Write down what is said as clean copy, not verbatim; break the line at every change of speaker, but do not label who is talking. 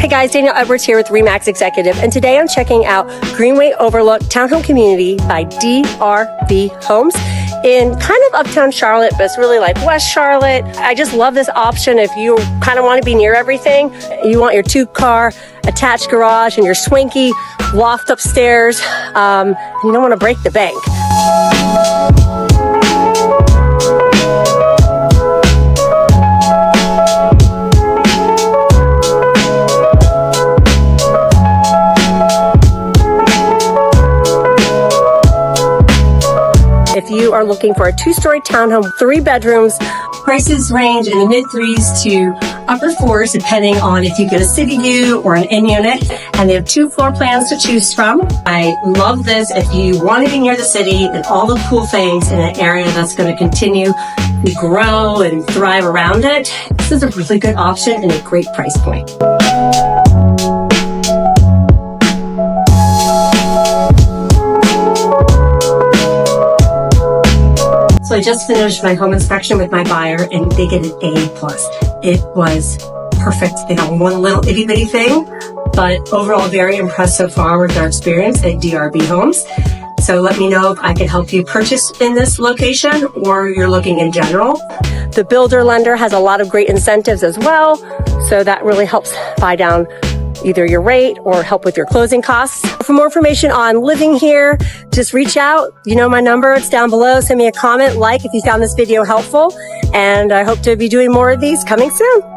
Hey guys, Danielle Edwards here with RE/MAX Executive, and today I'm checking out Greenway Overlook Townhome Community by DRB Homes in kind of uptown Charlotte, but it's really like West Charlotte. I just love this option if you kind of want to be near everything. You want your 2-car attached garage and your swanky loft upstairs. And you don't want to break the bank. If you are looking for a 2-story townhome, 3 bedrooms, prices range in the mid-3s to upper 4s, depending on if you get a city view or an in-unit. And they have 2 floor plans to choose from. I love this if you want to be near the city and all the cool things in an area that's going to continue to grow and thrive around it. This is a really good option and a great price point. So I just finished my home inspection with my buyer and they get an A+. It was perfect. They got one little itty bitty thing, but overall very impressed so far with their experience at DRB Homes. So let me know if I can help you purchase in this location or you're looking in general. The builder lender has a lot of great incentives as well. So that really helps buy down either your rate or help with your closing costs. For more information on living here, just reach out. You know my number, it's down below. Send me a comment, like if you found this video helpful. And I hope to be doing more of these coming soon.